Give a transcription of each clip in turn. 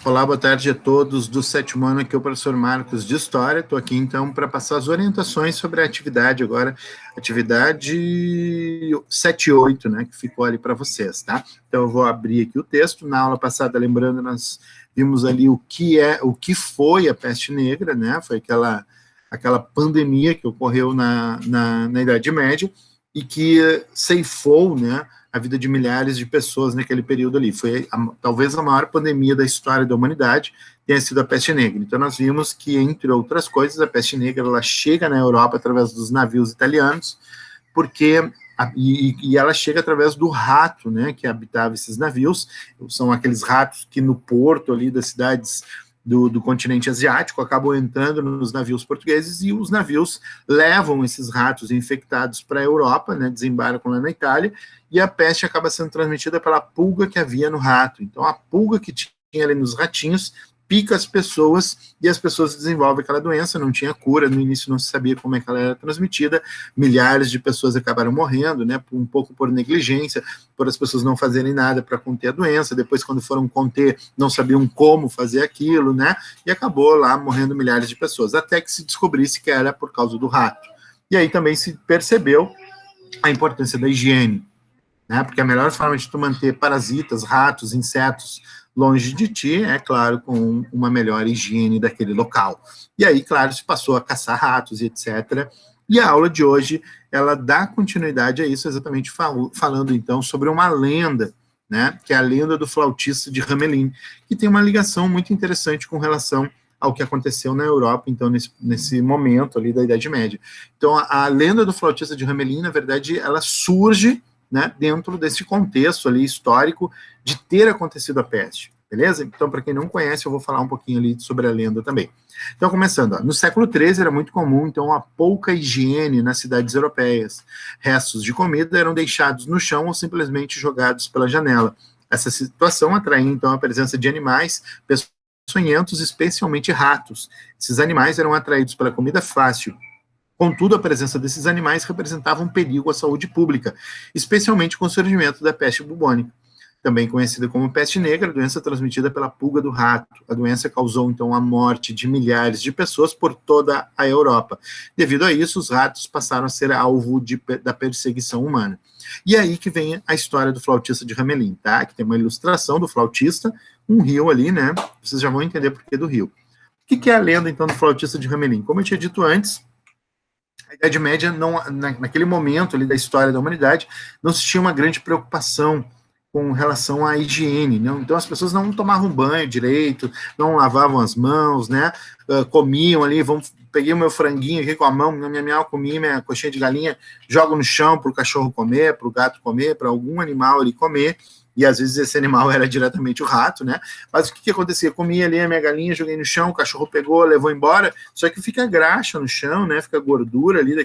Olá, boa tarde a todos do sétimo ano, aqui é o professor Marcos de História. Estou aqui então para passar as orientações sobre a atividade agora, atividade 7 e 8, né, que ficou ali para vocês, tá? Então eu vou abrir aqui o texto. Na aula passada, lembrando, nós vimos ali o que foi a peste negra, né? Foi aquela pandemia que ocorreu na Idade Média e que ceifou, né, a vida de milhares de pessoas naquele período ali. Foi talvez a maior pandemia da história da humanidade, tenha sido a peste negra. Então nós vimos que, entre outras coisas, a peste negra ela chega na Europa através dos navios italianos, e ela chega através do rato, né, que habitava esses navios. São aqueles ratos que no porto ali das cidades do continente asiático acabam entrando nos navios portugueses, e os navios levam esses ratos infectados para a Europa, né, desembarcam lá na Itália, e a peste acaba sendo transmitida pela pulga que havia no rato. Então a pulga que tinha ali nos ratinhos pica as pessoas, e as pessoas desenvolvem aquela doença. Não tinha cura, no início não se sabia como é que ela era transmitida, milhares de pessoas acabaram morrendo, né, um pouco por negligência, por as pessoas não fazerem nada para conter a doença. Depois, quando foram conter, não sabiam como fazer aquilo, né, e acabou lá morrendo milhares de pessoas, até que se descobrisse que era por causa do rato. E aí também se percebeu a importância da higiene, né, porque a melhor forma de tu manter parasitas, ratos, insetos longe de ti, é claro, com uma melhor higiene daquele local. E aí, claro, se passou a caçar ratos e etc. E a aula de hoje, ela dá continuidade a isso, exatamente falando, então, sobre uma lenda, né, que é a lenda do flautista de Hamelin, que tem uma ligação muito interessante com relação ao que aconteceu na Europa, então, nesse momento ali da Idade Média. Então, a lenda do flautista de Hamelin, na verdade, ela surge, né, dentro desse contexto ali histórico de ter acontecido a peste, beleza? Então, para quem não conhece, eu vou falar um pouquinho ali sobre a lenda também. Então, começando, ó, no século XIII era muito comum, então, a pouca higiene nas cidades europeias. Restos de comida eram deixados no chão ou simplesmente jogados pela janela. Essa situação atraía, então, a presença de animais peçonhentos, especialmente ratos. Esses animais eram atraídos pela comida fácil. Contudo, a presença desses animais representava um perigo à saúde pública, especialmente com o surgimento da peste bubônica, também conhecida como peste negra, doença transmitida pela pulga do rato. A doença causou, então, a morte de milhares de pessoas por toda a Europa. Devido a isso, os ratos passaram a ser alvo da perseguição humana. E aí que vem a história do flautista de Hamelin, tá? Que tem uma ilustração do flautista, um rio ali, né? Vocês já vão entender por que do rio. O que é a lenda, então, do flautista de Hamelin? Como eu tinha dito antes, a Idade Média, naquele momento ali da história da humanidade, não se tinha uma grande preocupação com relação à higiene, não? Então as pessoas não tomavam banho direito, não lavavam as mãos, né? Comiam ali, peguei o meu franguinho aqui com a mão, comi minha coxinha de galinha, jogo no chão para o cachorro comer, para o gato comer, para algum animal ali comer, e às vezes esse animal era diretamente o rato, né? Mas o que acontecia? Comia ali a minha galinha, joguei no chão, o cachorro pegou, levou embora, só que fica graxa no chão, né? Fica gordura ali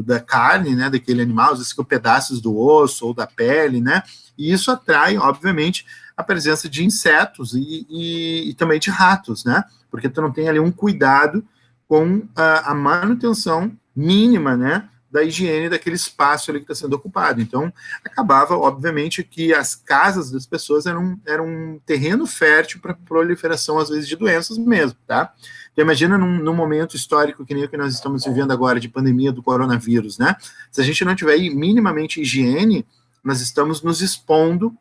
da carne, né, daquele animal, às vezes com pedaços do osso ou da pele, né, e isso atrai, obviamente, a presença de insetos e também de ratos, né, porque tu não tem ali um cuidado com a manutenção mínima, né, da higiene daquele espaço ali que está sendo ocupado. Então, acabava, obviamente, que as casas das pessoas eram um terreno fértil para proliferação, às vezes, de doenças mesmo, tá? Então, imagina num momento histórico que nem o que nós estamos vivendo agora, de pandemia do coronavírus, né? Se a gente não tiver minimamente higiene, nós estamos nos expondo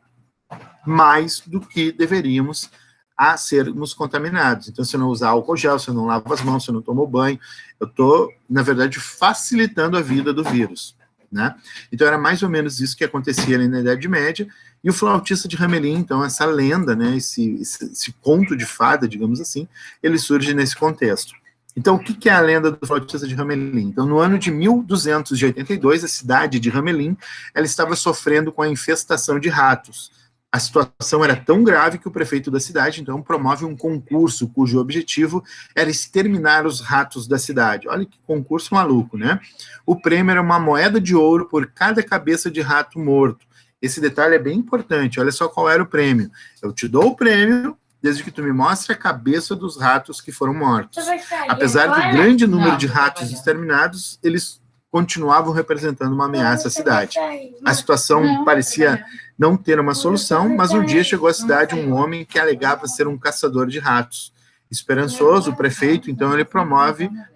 mais do que deveríamos a sermos contaminados. Então, se eu não usar álcool gel, se eu não lavo as mãos, se eu não tomo banho, eu estou, na verdade, facilitando a vida do vírus, né? Então, era mais ou menos isso que acontecia ali na Idade Média, e o flautista de Hamelin, então, essa lenda, né, esse conto de fada, digamos assim, ele surge nesse contexto. Então, o que é a lenda do flautista de Hamelin? Então, no ano de 1282, a cidade de Hamelin, ela estava sofrendo com a infestação de ratos. A situação era tão grave que o prefeito da cidade, então, promove um concurso cujo objetivo era exterminar os ratos da cidade. Olha que concurso maluco, né? O prêmio era uma moeda de ouro por cada cabeça de rato morto. Esse detalhe é bem importante. Olha só qual era o prêmio. Eu te dou o prêmio desde que tu me mostre a cabeça dos ratos que foram mortos. Apesar do grande número de ratos exterminados, eles continuavam representando uma ameaça à cidade. A situação parecia não ter uma solução, mas um dia chegou à cidade um homem que alegava ser um caçador de ratos. Esperançoso, o prefeito, então, ele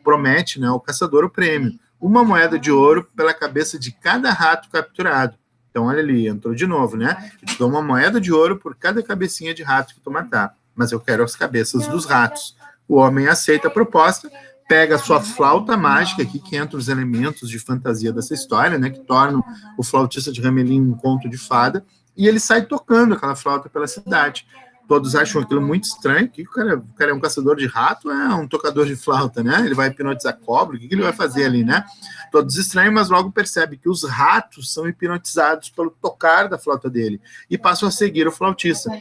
promete, né, ao caçador o prêmio, uma moeda de ouro pela cabeça de cada rato capturado. Então, olha ali, entrou de novo, né? Eu te dou uma moeda de ouro por cada cabecinha de rato que tu matar, mas eu quero as cabeças dos ratos. O homem aceita a proposta, pega a sua flauta mágica, aqui que entra os elementos de fantasia dessa história, né, que tornam o flautista de Hamelin um conto de fada, e ele sai tocando aquela flauta pela cidade. Todos acham aquilo muito estranho, que o cara é um caçador de rato, é um tocador de flauta, né? Ele vai hipnotizar cobra, o que ele vai fazer ali, né? Todos estranham, mas logo percebe que os ratos são hipnotizados pelo tocar da flauta dele e passam a seguir o flautista.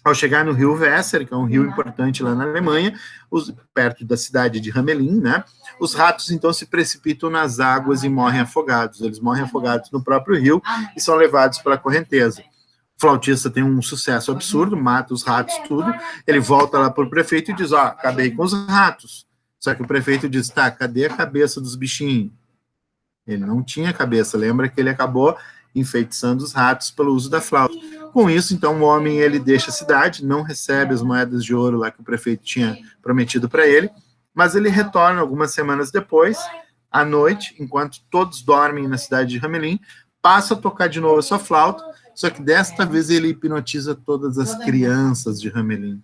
Ao chegar no rio Weser, que é um rio importante lá na Alemanha, perto da cidade de Hamelin, né? Os ratos então se precipitam nas águas e morrem afogados. Eles morrem afogados no próprio rio e são levados pela correnteza. O flautista tem um sucesso absurdo, mata os ratos, tudo. Ele volta lá para o prefeito e diz: ó, acabei com os ratos. Só que o prefeito diz: tá, cadê a cabeça dos bichinhos? Ele não tinha cabeça. Lembra que ele acabou enfeitiçando os ratos pelo uso da flauta. Com isso, então, o homem ele deixa a cidade, não recebe as moedas de ouro lá que o prefeito tinha prometido para ele, mas ele retorna algumas semanas depois, à noite, enquanto todos dormem na cidade de Hamelin, passa a tocar de novo a sua flauta, só que desta vez ele hipnotiza todas as crianças de Hamelin.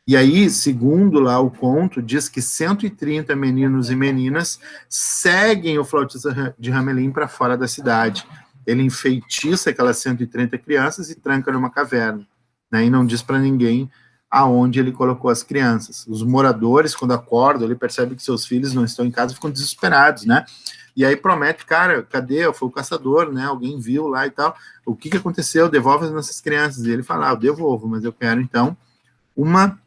E aí, segundo lá o conto, diz que 130 meninos e meninas seguem o flautista de Hamelin para fora da cidade. Ele enfeitiça aquelas 130 crianças e tranca numa caverna, né? E não diz para ninguém aonde ele colocou as crianças. Os moradores, quando acordam, ele percebe que seus filhos não estão em casa, ficam desesperados, né? E aí promete: cara, cadê? Foi o caçador, né? Alguém viu lá e tal. O que aconteceu? Devolve as nossas crianças. E ele fala: eu devolvo, mas eu quero, então, uma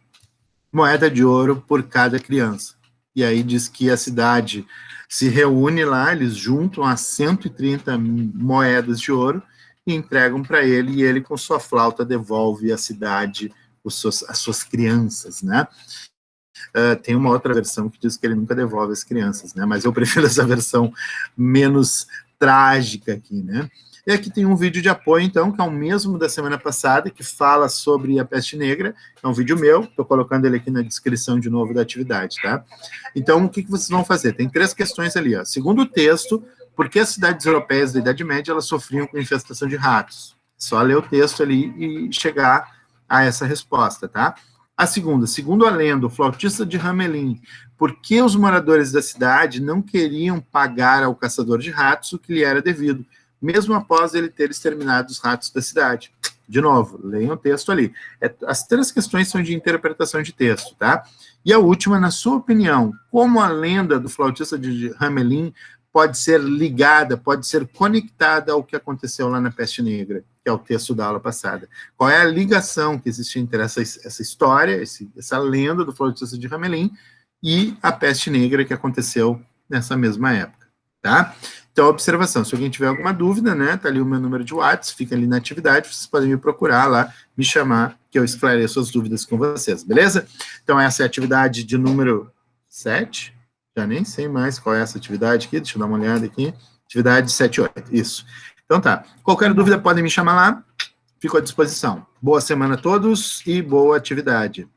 moeda de ouro por cada criança. E aí diz que a cidade se reúne lá, eles juntam as 130 moedas de ouro e entregam para ele, e ele, com sua flauta, devolve à cidade as suas crianças, né? Tem uma outra versão que diz que ele nunca devolve as crianças, né? Mas eu prefiro essa versão menos trágica aqui, né? E aqui tem um vídeo de apoio, então, que é o mesmo da semana passada, que fala sobre a peste negra. É um vídeo meu, estou colocando ele aqui na descrição de novo da atividade, tá? Então, o que vocês vão fazer? Tem 3 questões ali, ó. Segundo o texto, por que as cidades europeias da Idade Média elas sofriam com infestação de ratos? Só ler o texto ali e chegar a essa resposta, tá? A segunda, segundo a lenda, o flautista de Hamelin, por que os moradores da cidade não queriam pagar ao caçador de ratos o que lhe era devido, mesmo após ele ter exterminado os ratos da cidade? De novo, leiam o texto ali. As 3 questões são de interpretação de texto, tá? E a última, na sua opinião, como a lenda do flautista de Hamelin pode ser ligada, pode ser conectada ao que aconteceu lá na Peste Negra, que é o texto da aula passada? Qual é a ligação que existe entre essa história, essa lenda do flautista de Hamelin e a Peste Negra que aconteceu nessa mesma época, tá? Então, observação, se alguém tiver alguma dúvida, né, tá ali o meu número de WhatsApp, fica ali na atividade, vocês podem me procurar lá, me chamar, que eu esclareço as dúvidas com vocês, beleza? Então, essa é a atividade de número 7, já nem sei mais qual é essa atividade aqui, deixa eu dar uma olhada aqui, atividade 7/8, isso. Então tá, qualquer dúvida podem me chamar lá, fico à disposição. Boa semana a todos e boa atividade.